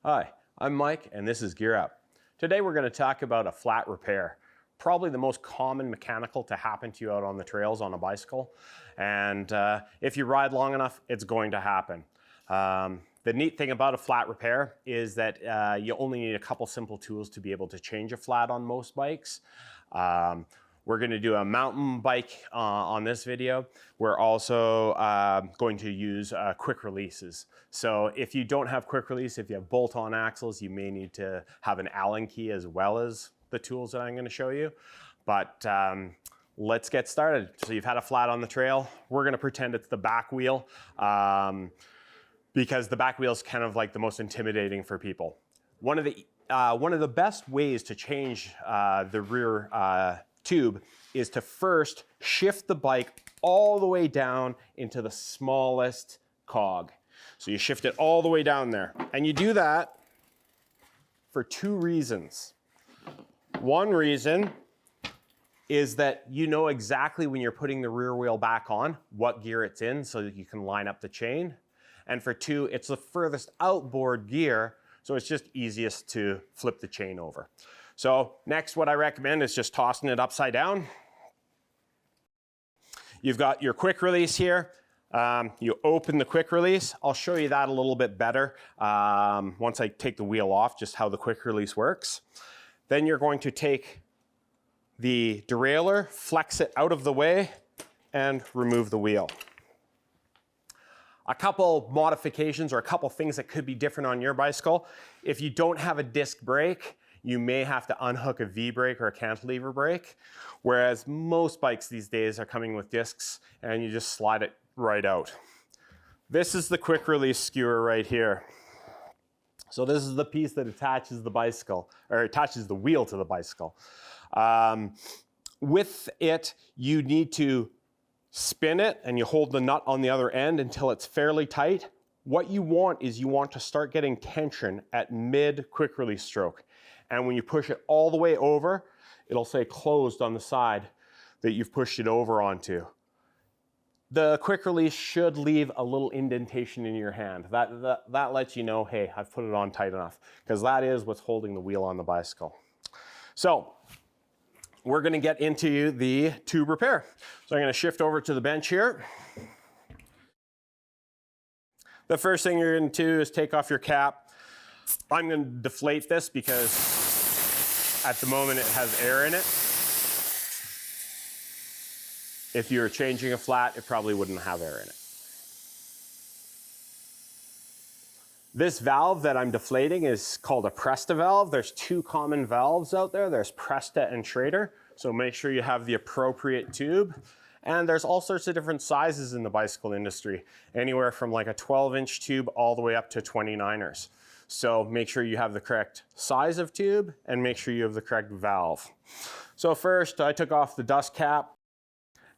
Hi, I'm Mike and this is Gear Up. Today we're going to talk about a flat repair. Probably the most common mechanical to happen to you out on the trails on a bicycle. And if you ride long enough, it's going to happen. The neat thing about a flat repair is that you only need a couple simple tools to be able to change a flat on most bikes. We're going to do a mountain bike on this video. We're also going to use quick releases. So if you don't have quick release, if you have bolt-on axles, you may need to have an Allen key as well as the tools that I'm going to show you. But let's get started. So you've had a flat on the trail. We're going to pretend it's the back wheel because the back wheel is kind of like the most intimidating for people. One of the best ways to change the rear tube is to first shift the bike all the way down into the smallest cog. So you shift it all the way down there. And you do that for two reasons. One reason is that you know exactly when you're putting the rear wheel back on what gear it's in so that you can line up the chain. And for two, it's the furthest outboard gear, so it's just easiest to flip the chain over. So next, what I recommend is just tossing it upside down. You've got your quick release here. You open the quick release. I'll show you that a little bit better once I take the wheel off, just how the quick release works. Then you're going to take the derailleur, flex it out of the way, and remove the wheel. A couple modifications or a couple things that could be different on your bicycle. If you don't have a disc brake, you may have to unhook a V-brake or a cantilever brake, whereas most bikes these days are coming with discs and you just slide it right out. This is the quick release skewer right here. So this is the piece that attaches the bicycle, or attaches the wheel to the bicycle. With it, you need to spin it and you hold the nut on the other end until it's fairly tight. What you want is you want to start getting tension at mid quick release stroke. And when you push it all the way over, it'll say closed on the side that you've pushed it over onto. The quick release should leave a little indentation in your hand. That lets you know, hey, I've put it on tight enough, because that is what's holding the wheel on the bicycle. So we're going to get into the tube repair. So I'm going to shift over to the bench here. The first thing you're going to do is take off your cap. I'm going to deflate this because at the moment it has air in it. If you were changing a flat, it probably wouldn't have air in it. This valve that I'm deflating is called a Presta valve. There's two common valves out there. There's Presta and Schrader. So make sure you have the appropriate tube. And there's all sorts of different sizes in the bicycle industry, anywhere from like a 12-inch tube all the way up to 29ers. So make sure you have the correct size of tube and make sure you have the correct valve. So first, I took off the dust cap.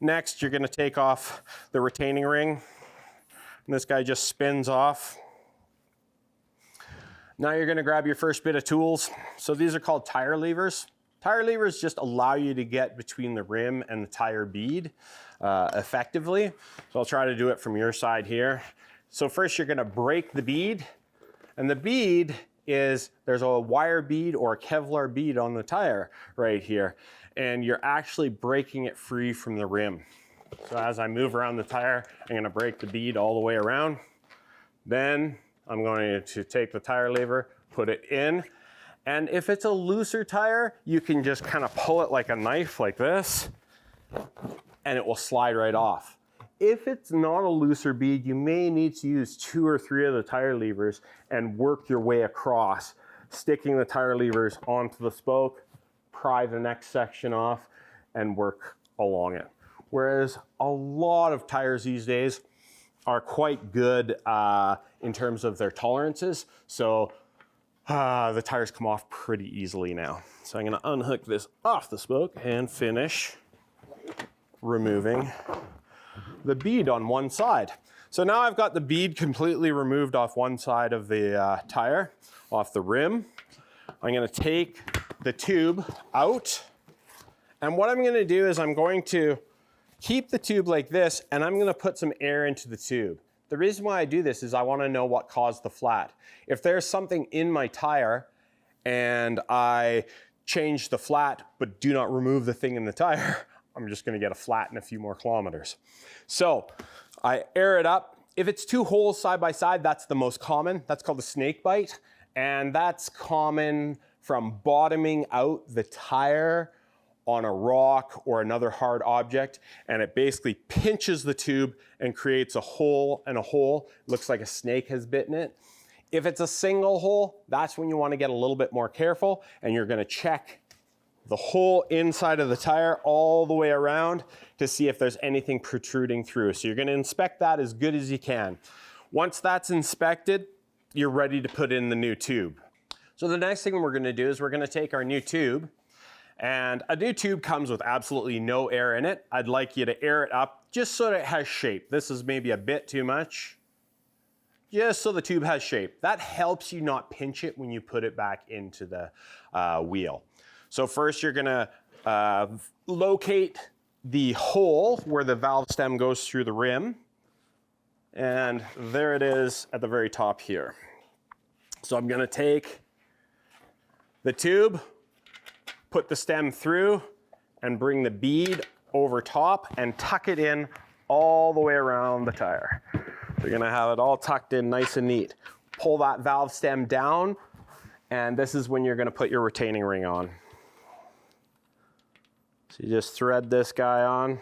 Next, you're going to take off the retaining ring. And this guy just spins off. Now you're going to grab your first bit of tools. So these are called tire levers. Tire levers just allow you to get between the rim and the tire bead effectively. So I'll try to do it from your side here. So first you're going to break the bead. And the bead is, there's a wire bead or a Kevlar bead on the tire right here. And you're actually breaking it free from the rim. So as I move around the tire, I'm going to break the bead all the way around. Then I'm going to take the tire lever, put it in. And if it's a looser tire, you can just kind of pull it like a knife like this, and it will slide right off. If it's not a looser bead, you may need to use 2 or 3 of the tire levers and work your way across, sticking the tire levers onto the spoke, pry the next section off, and work along it. Whereas a lot of tires these days are quite good in terms of their tolerances. So the tires come off pretty easily now. So I'm going to unhook this off the spoke and finish removing the bead on one side. So now I've got the bead completely removed off one side of the tire, off the rim. I'm going to take the tube out. And what I'm going to do is I'm going to keep the tube like this, and I'm going to put some air into the tube. The reason why I do this is I want to know what caused the flat. If there's something in my tire and I change the flat but do not remove the thing in the tire, I'm just going to get a flat in a few more kilometers. So I air it up. If it's two holes side by side, that's the most common. That's called a snake bite. And that's common from bottoming out the tire on a rock or another hard object, and it basically pinches the tube and creates a hole and a hole. It looks like a snake has bitten it. If it's a single hole, that's when you want to get a little bit more careful, and you're going to check the hole inside of the tire all the way around to see if there's anything protruding through. So you're going to inspect that as good as you can. Once that's inspected, you're ready to put in the new tube. So the next thing we're going to do is we're going to take our new tube, and a new tube comes with absolutely no air in it. I'd like you to air it up just so that it has shape. This is maybe a bit too much. Just so the tube has shape. That helps you not pinch it when you put it back into the wheel. So first you're gonna locate the hole where the valve stem goes through the rim. And there it is at the very top here. So I'm gonna take the tube, put the stem through, and bring the bead over top and tuck it in all the way around the tire. You're gonna have it all tucked in nice and neat. Pull that valve stem down, and this is when you're gonna put your retaining ring on. So you just thread this guy on.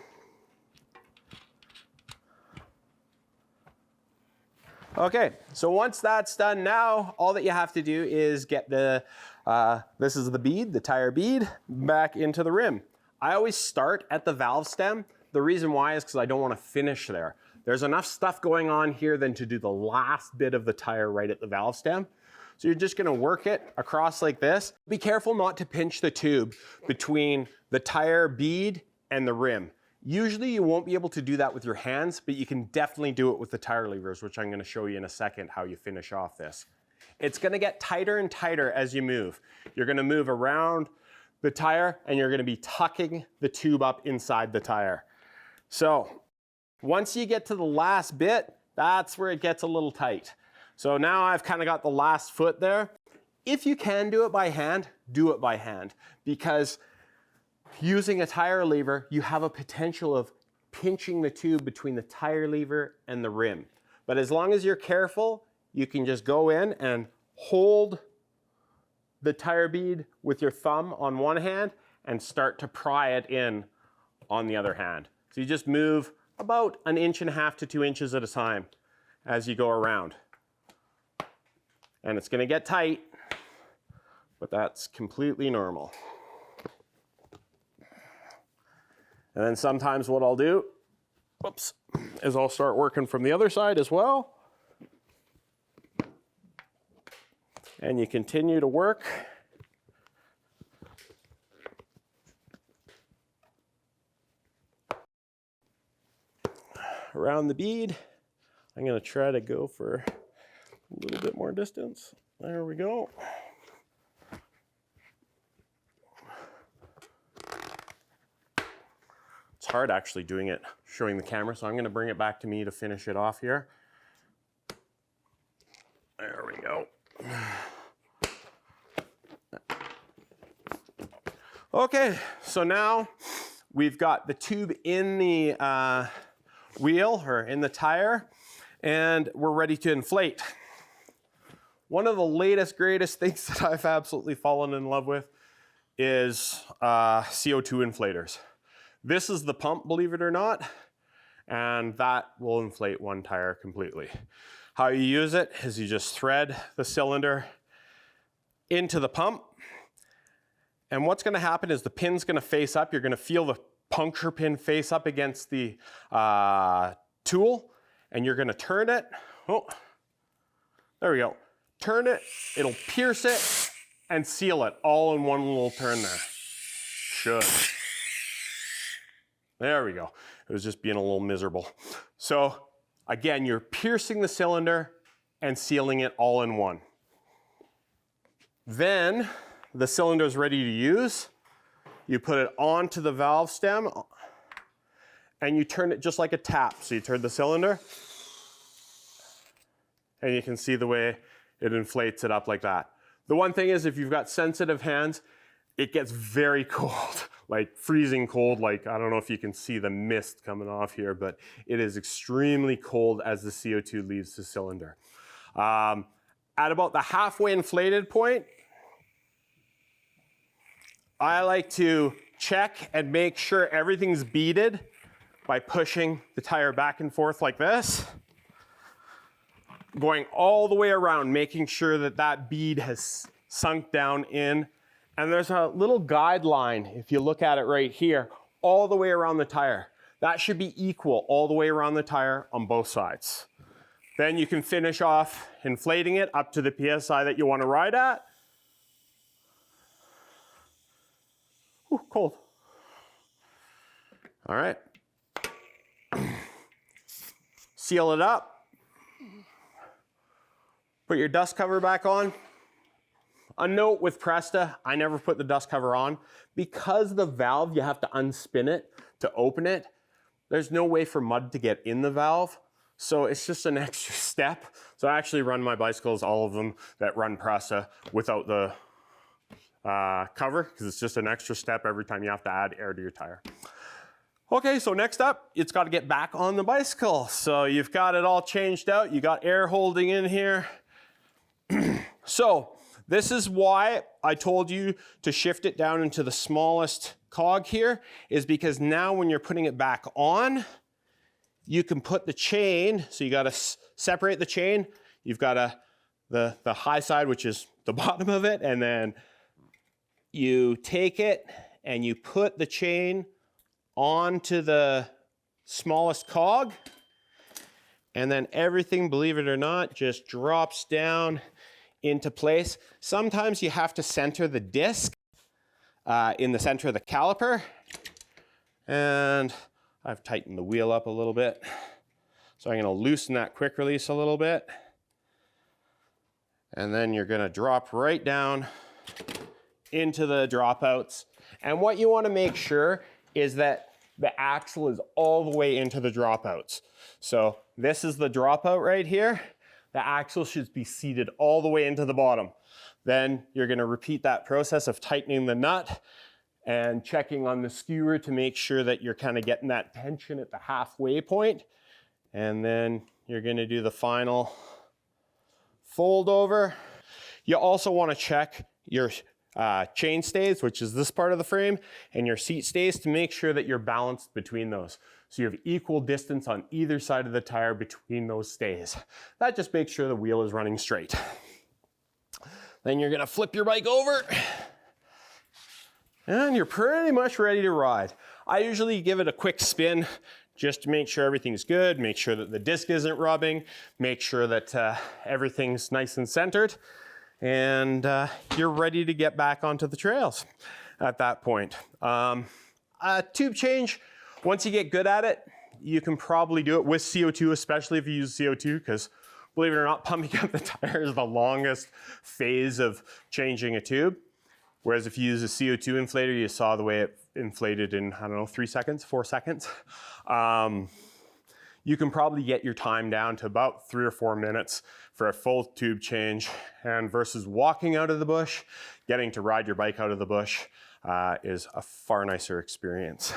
Okay, so once that's done, now all that you have to do is get the, this is the bead, the tire bead, back into the rim. I always start at the valve stem. The reason why is because I don't want to finish there. There's enough stuff going on here than to do the last bit of the tire right at the valve stem. So you're just gonna work it across like this. Be careful not to pinch the tube between the tire bead and the rim. Usually you won't be able to do that with your hands, but you can definitely do it with the tire levers, which I'm gonna show you in a second how you finish off this. It's gonna get tighter and tighter as you move. You're gonna move around the tire and you're gonna be tucking the tube up inside the tire. So once you get to the last bit, that's where it gets a little tight. So now I've kind of got the last foot there. If you can do it by hand, do it by hand, because using a tire lever, you have a potential of pinching the tube between the tire lever and the rim. But as long as you're careful, you can just go in and hold the tire bead with your thumb on one hand and start to pry it in on the other hand. So you just move about 1.5 inches to 2 inches at a time as you go around. And it's gonna get tight, but that's completely normal. And then sometimes what I'll do, whoops, is I'll start working from the other side as well. And you continue to work. Around the bead. I'm gonna try to go for a little bit more distance. There we go. It's hard actually doing it, showing the camera, so I'm gonna bring it back to me to finish it off here. There we go. Okay, so now we've got the tube in the wheel or in the tire, and we're ready to inflate. One of the latest, greatest things that I've absolutely fallen in love with is CO2 inflators. This is the pump, believe it or not, and that will inflate one tire completely. How you use it is you just thread the cylinder into the pump, and what's gonna happen is the pin's gonna face up. You're gonna feel the puncture pin face up against the tool, and you're gonna turn it. Oh, there we go. Turn it, it'll pierce it and seal it all in one little turn there. Should. There we go. It was just being a little miserable. So again, you're piercing the cylinder and sealing it all in one. Then the cylinder is ready to use. You put it onto the valve stem and you turn it just like a tap. So you turn the cylinder and you can see the way it inflates it up like that. The one thing is, if you've got sensitive hands, it gets very cold, like freezing cold. Like, I don't know if you can see the mist coming off here, but it is extremely cold as the CO2 leaves the cylinder. At about the halfway inflated point, I like to check and make sure everything's beaded by pushing the tire back and forth like this, going all the way around, making sure that that bead has sunk down in. And there's a little guideline, if you look at it right here, all the way around the tire. That should be equal all the way around the tire on both sides. Then you can finish off inflating it up to the PSI that you want to ride at. Ooh, cold. All right. Seal it up. Put your dust cover back on. A note with Presta, I never put the dust cover on. Because the valve, you have to unspin it to open it. There's no way for mud to get in the valve. So it's just an extra step. So I actually run my bicycles, all of them that run Presta, without the cover, because it's just an extra step every time you have to add air to your tire. Okay, so next up, it's got to get back on the bicycle. So you've got it all changed out. You got air holding in here. So this is why I told you to shift it down into the smallest cog here, is because now when you're putting it back on, you can put the chain, so you got to separate the chain. You've got the high side, which is the bottom of it, and then you take it and you put the chain onto the smallest cog, and then everything, believe it or not, just drops down into place. Sometimes you have to center the disc in the center of the caliper, and I've tightened the wheel up a little bit. So I'm going to loosen that quick release a little bit, and then you're going to drop right down into the dropouts. And what you want to make sure is that the axle is all the way into the dropouts. So this is the dropout right here. The axle should be seated all the way into the bottom. Then you're going to repeat that process of tightening the nut and checking on the skewer to make sure that you're kind of getting that tension at the halfway point. And then you're going to do the final fold over. You also want to check your chain stays, which is this part of the frame, and your seat stays to make sure that you're balanced between those. So you have equal distance on either side of the tire between those stays. That just makes sure the wheel is running straight. Then you're gonna flip your bike over, and you're pretty much ready to ride. I usually give it a quick spin just to make sure everything's good, make sure that the disc isn't rubbing, make sure that everything's nice and centered, and you're ready to get back onto the trails at that point. A tube change, once you get good at it, you can probably do it with CO2, especially if you use CO2, because believe it or not, pumping up the tire is the longest phase of changing a tube. Whereas if you use a CO2 inflator, you saw the way it inflated in, I don't know, 3 seconds, 4 seconds. You can probably get your time down to about 3 or 4 minutes for a full tube change. And versus walking out of the bush, getting to ride your bike out of the bush is a far nicer experience.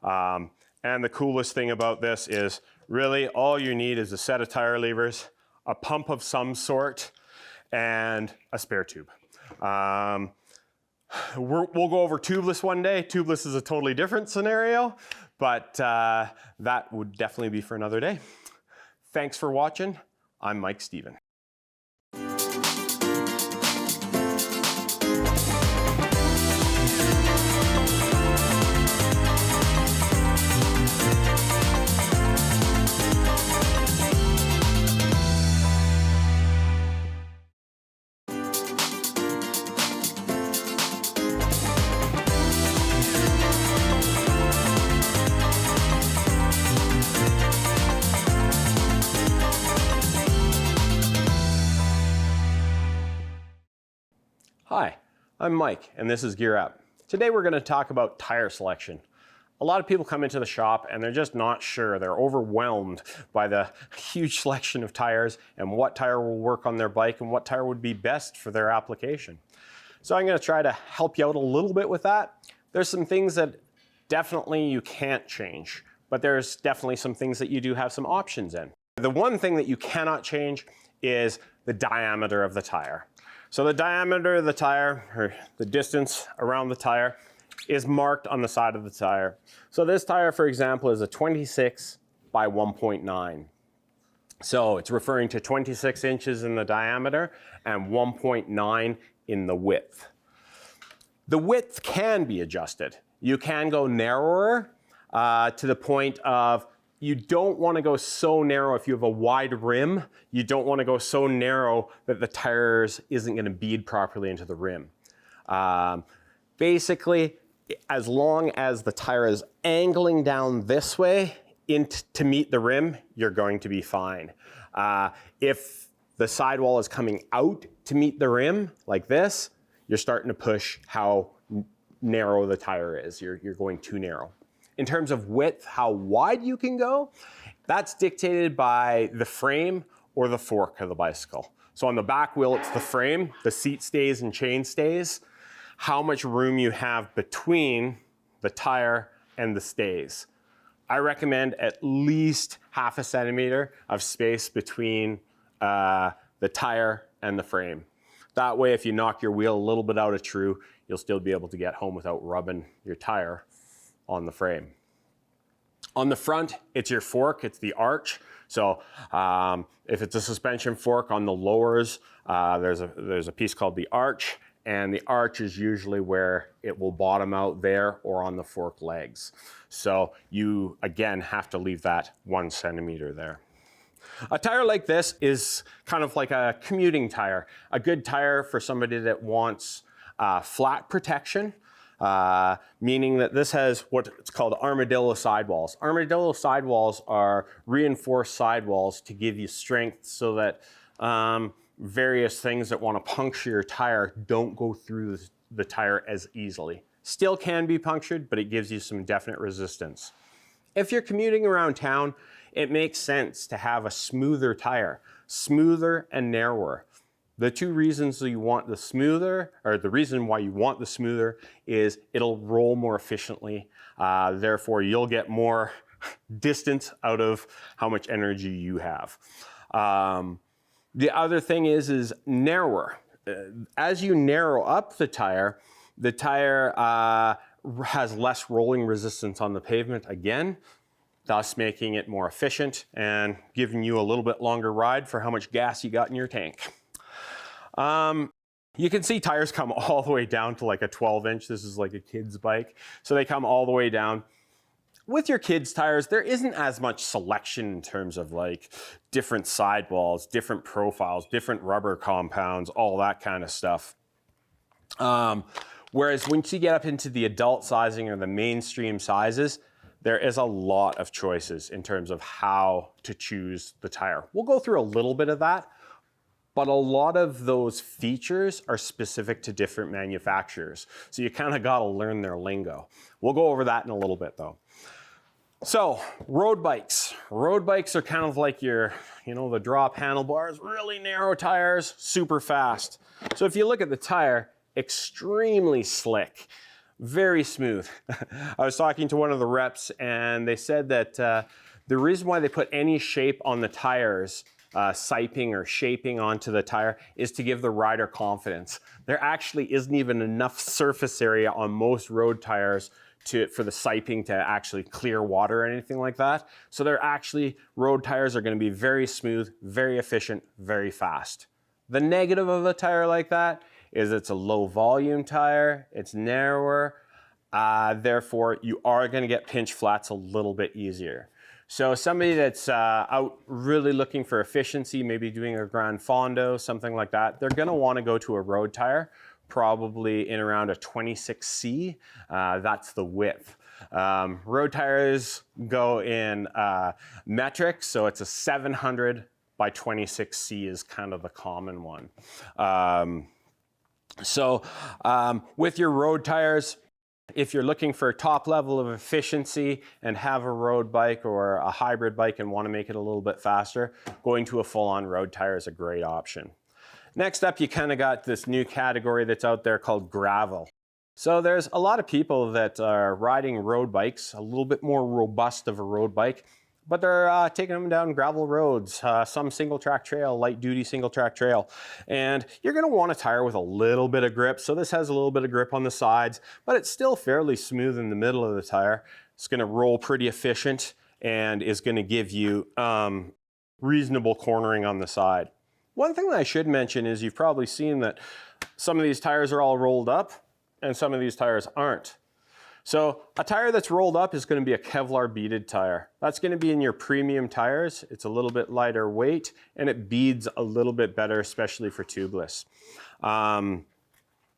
And the coolest thing about this is really all you need is a set of tire levers, a pump of some sort, and a spare tube. We'll go over tubeless one day. Tubeless is a totally different scenario, but that would definitely be for another day. Thanks for watching. I'm Mike Stephen. Hi, I'm Mike, and this is Gear Up. Today we're going to talk about tire selection. A lot of people come into the shop and they're just not sure. They're overwhelmed by the huge selection of tires and what tire will work on their bike and what tire would be best for their application. So I'm going to try to help you out a little bit with that. There's some things that definitely you can't change, but there's definitely some things that you do have some options in. The one thing that you cannot change is the diameter of the tire. So the diameter of the tire, or the distance around the tire, is marked on the side of the tire. So this tire, for example, is a 26 by 1.9. So it's referring to 26 inches in the diameter and 1.9 in the width. The width can be adjusted. You can go narrower to the point of you don't want to go so narrow if you have a wide rim. You don't want to go so narrow that the tires isn't going to bead properly into the rim. Basically, as long as the tire is angling down this way to meet the rim, you're going to be fine. If the sidewall is coming out to meet the rim like this, you're starting to push how narrow the tire is. You're going too narrow. In terms of width, how wide you can go, that's dictated by the frame or the fork of the bicycle. So on the back wheel, it's the frame, the seat stays and chain stays, how much room you have between the tire and the stays. I recommend at least ½ centimeter of space between the tire and the frame. That way, if you knock your wheel a little bit out of true, you'll still be able to get home without rubbing your tire on the frame. On the front, it's your fork, it's the arch. So if it's a suspension fork on the lowers, there's a piece called the arch, and the arch is usually where it will bottom out there or on the fork legs. So you, again, have to leave that 1 centimeter there. A tire like this is kind of like a commuting tire, a good tire for somebody that wants flat protection, meaning that this has what's called armadillo sidewalls. Armadillo sidewalls are reinforced sidewalls to give you strength so that various things that want to puncture your tire don't go through the tire as easily. Still can be punctured, but it gives you some definite resistance. If you're commuting around town, it makes sense to have a smoother tire, smoother and narrower. The two reasons you want the smoother, or the reason why you want the smoother, is it'll roll more efficiently. Therefore, you'll get more distance out of how much energy you have. The other thing is narrower. As you narrow up the tire has less rolling resistance on the pavement again, thus making it more efficient and giving you a little bit longer ride for how much gas you got in your tank. You can see tires come all the way down to like a 12-inch. This is like a kid's bike. So they come all the way down. With your kids' tires, there isn't as much selection in terms of like different sidewalls, different profiles, different rubber compounds, all that kind of stuff. Whereas once you get up into the adult sizing or the mainstream sizes, there is a lot of choices in terms of how to choose the tire. We'll go through a little bit of that, but a lot of those features are specific to different manufacturers. So you kind of got to learn their lingo. We'll go over that in a little bit though. So road bikes. Road bikes are kind of like your, the drop handlebars, really narrow tires, super fast. So if you look at the tire, extremely slick, very smooth. I was talking to one of the reps and they said that the reason why they put any shape on the tires, siping or shaping onto the tire, is to give the rider confidence. There actually isn't even enough surface area on most road tires for the siping to actually clear water or anything like that. So road tires are going to be very smooth, very efficient, very fast. The negative of a tire like that is it's a low volume tire, it's narrower, therefore you are going to get pinch flats a little bit easier. So somebody that's out really looking for efficiency, maybe doing a Grand Fondo, something like that, they're going to want to go to a road tire, probably in around a 26C. That's the width. Road tires go in metric, so it's a 700 by 26C is kind of the common one. So with your road tires, If you're looking for a top level of efficiency and have a road bike or a hybrid bike and want to make it a little bit faster, going to a full-on road tire is a great option. Next up, you kind of got this new category that's out there called gravel. So there's a lot of people that are riding road bikes, a little bit more robust of a road bike, but they're taking them down gravel roads, some single track trail, light duty single track trail. And you're gonna want a tire with a little bit of grip. So this has a little bit of grip on the sides, but it's still fairly smooth in the middle of the tire. It's gonna roll pretty efficient and is gonna give you reasonable cornering on the side. One thing that I should mention is you've probably seen that some of these tires are all rolled up and some of these tires aren't. So a tire that's rolled up is going to be a Kevlar beaded tire. That's going to be in your premium tires. It's a little bit lighter weight and it beads a little bit better, especially for tubeless.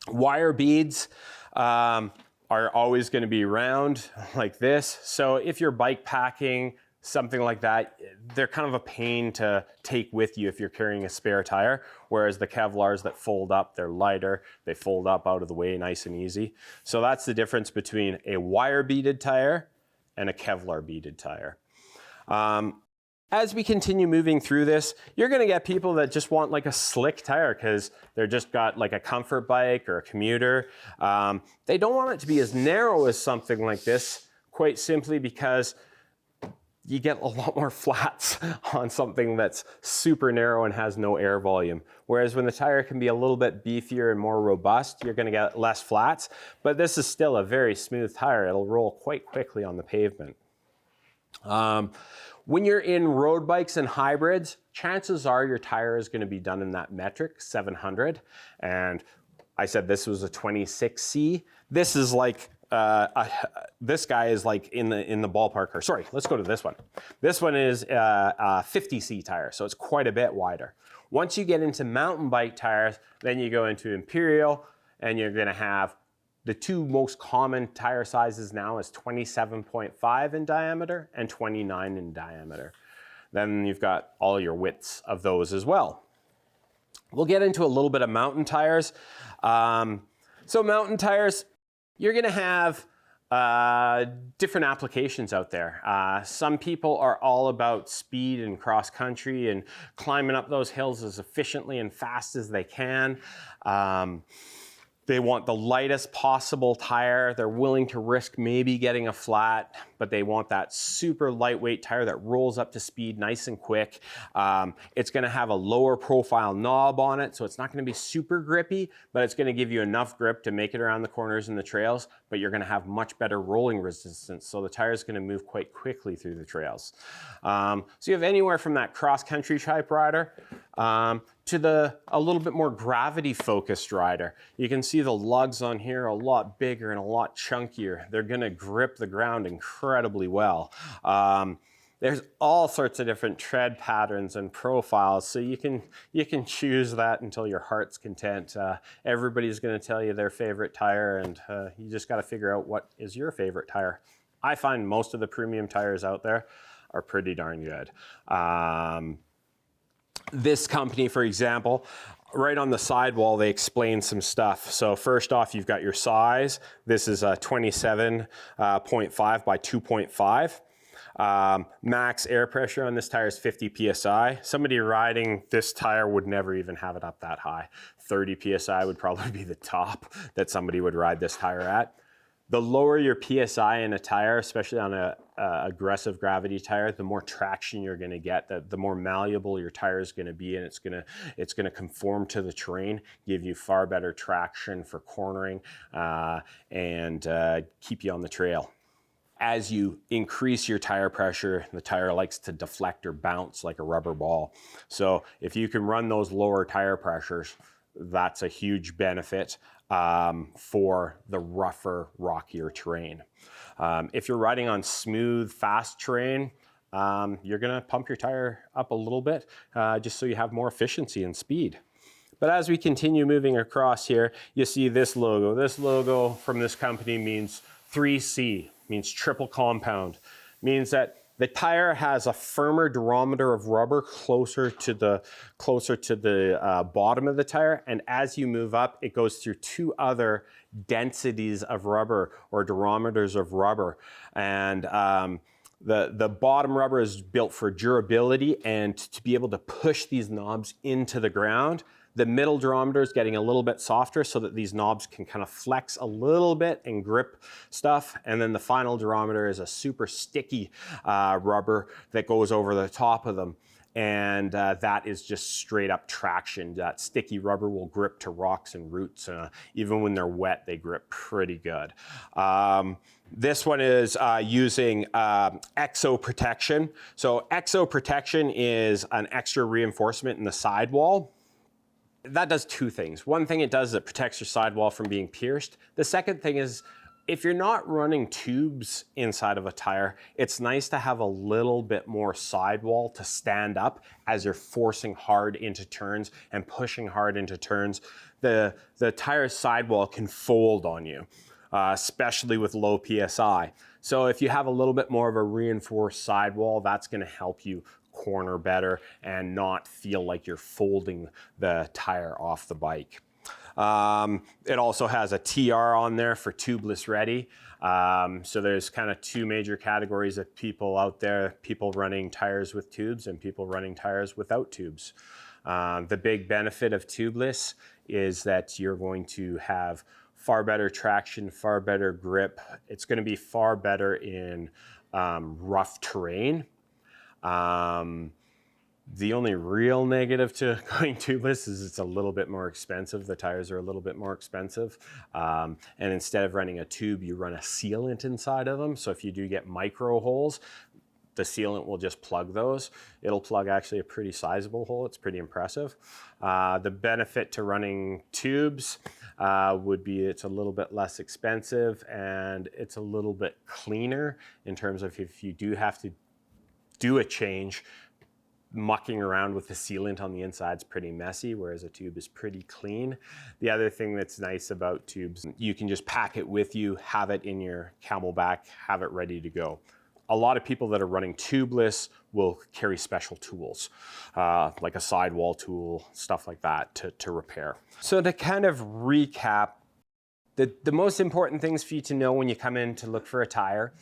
Wire beads are always going to be round like this. So if you're bike packing, something like that, they're kind of a pain to take with you if you're carrying a spare tire, whereas the Kevlars that fold up, they're lighter, they fold up out of the way nice and easy. So that's the difference between a wire beaded tire and a Kevlar beaded tire. As we continue moving through this, you're gonna get people that just want like a slick tire because they're just got like a comfort bike or a commuter. They don't want it to be as narrow as something like this, quite simply because you get a lot more flats on something that's super narrow and has no air volume. Whereas when the tire can be a little bit beefier and more robust, you're gonna get less flats, but this is still a very smooth tire. It'll roll quite quickly on the pavement. When you're in road bikes and hybrids, chances are your tire is gonna be done in that metric, 700. And I said this was a 26C. This is like, this guy is like in the ballpark, or sorry, let's go to this one. This one is a 50C tire, so it's quite a bit wider. Once you get into mountain bike tires, then you go into Imperial, and you're gonna have the two most common tire sizes now is 27.5 in diameter and 29 in diameter. Then you've got all your widths of those as well. We'll get into a little bit of mountain tires. So mountain tires, you're gonna have different applications out there. Some people are all about speed and cross country and climbing up those hills as efficiently and fast as they can. They want the lightest possible tire. They're willing to risk maybe getting a flat, but they want that super lightweight tire that rolls up to speed nice and quick. It's gonna have a lower profile knob on it, so it's not gonna be super grippy, but it's gonna give you enough grip to make it around the corners and the trails, but you're gonna have much better rolling resistance, so the tire is gonna move quite quickly through the trails. So you have anywhere from that cross-country type rider to a little bit more gravity focused rider. You can see the lugs on here are a lot bigger and a lot chunkier. They're gonna grip the ground incredibly well. There's all sorts of different tread patterns and profiles, so you can choose that until your heart's content. Everybody's gonna tell you their favorite tire, and you just gotta figure out what is your favorite tire. I find most of the premium tires out there are pretty darn good. This company, for example, right on the sidewall, they explain some stuff. So first off, you've got your size. This is a 27.5 by 2.5. Max air pressure on this tire is 50 PSI. Somebody riding this tire would never even have it up that high. 30 PSI would probably be the top that somebody would ride this tire at. The lower your PSI in a tire, especially on a aggressive gravity tire, the more traction you're gonna get, the more malleable your tire is gonna be, and it's gonna conform to the terrain, give you far better traction for cornering, and keep you on the trail. As you increase your tire pressure, the tire likes to deflect or bounce like a rubber ball. So if you can run those lower tire pressures, that's a huge benefit for the rougher, rockier terrain. If you're riding on smooth, fast terrain, you're gonna pump your tire up a little bit just so you have more efficiency and speed. But as we continue moving across here, you see this logo. This logo from this company means 3C, means triple compound. Means that The tire has a firmer durometer of rubber closer to the bottom of the tire, and as you move up, it goes through two other densities of rubber or durometers of rubber. And the bottom rubber is built for durability and to be able to push these knobs into the ground. The middle durometer is getting a little bit softer so that these knobs can kind of flex a little bit and grip stuff. And then the final durometer is a super sticky rubber that goes over the top of them. And that is just straight up traction. That sticky rubber will grip to rocks and roots. Even when they're wet, they grip pretty good. This one is using exo protection. So exo protection is an extra reinforcement in the sidewall. That does two things. One thing it does is it protects your sidewall from being pierced. The second thing is if you're not running tubes inside of a tire, it's nice to have a little bit more sidewall to stand up as you're forcing hard into turns and pushing hard into turns. The tire sidewall can fold on you, especially with low PSI. So if you have a little bit more of a reinforced sidewall, that's going to help you corner better and not feel like you're folding the tire off the bike. It also has a TR on there for tubeless ready. So there's kind of two major categories of people out there, people running tires with tubes and people running tires without tubes. The big benefit of tubeless is that you're going to have far better traction, far better grip. It's going to be far better in rough terrain. The only real negative to going tubeless is it's a little bit more expensive. The tires are a little bit more expensive. And instead of running a tube, you run a sealant inside of them. So if you do get micro holes, the sealant will just plug those. It'll plug actually a pretty sizable hole. It's pretty impressive. The benefit to running tubes would be it's a little bit less expensive and it's a little bit cleaner in terms of if you do have to do a change, mucking around with the sealant on the inside is pretty messy, whereas a tube is pretty clean. The other thing that's nice about tubes, you can just pack it with you, have it in your Camelback, have it ready to go. A lot of people that are running tubeless will carry special tools, like a sidewall tool, stuff like that to repair. So to kind of recap, the most important things for you to know when you come in to look for a tire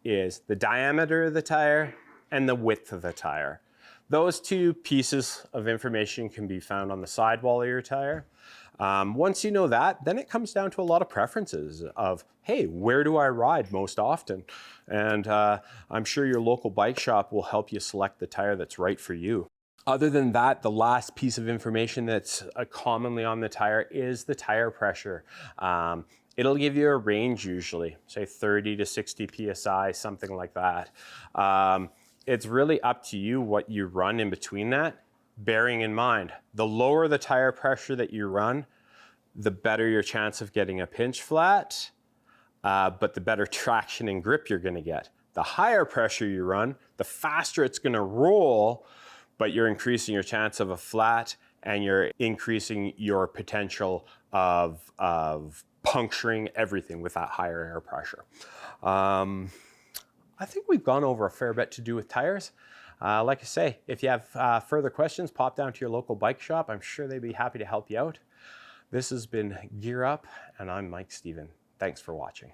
is the diameter of the tire and the width of the tire. Those two pieces of information can be found on the sidewall of your tire. Once you know that, then it comes down to a lot of preferences of, hey, where do I ride most often? And I'm sure your local bike shop will help you select the tire that's right for you. Other than that, the last piece of information that's commonly on the tire is the tire pressure. It'll give you a range usually, say 30 to 60 PSI, something like that. It's really up to you what you run in between that, bearing in mind, the lower the tire pressure that you run, the better your chance of getting a pinch flat, but the better traction and grip you're gonna get. The higher pressure you run, the faster it's gonna roll, but you're increasing your chance of a flat and you're increasing your potential of puncturing everything with that higher air pressure. I think we've gone over a fair bit to do with tires. Like I say, if you have further questions, pop down to your local bike shop. I'm sure they'd be happy to help you out. This has been Gear Up, and I'm Mike Stephen. Thanks for watching.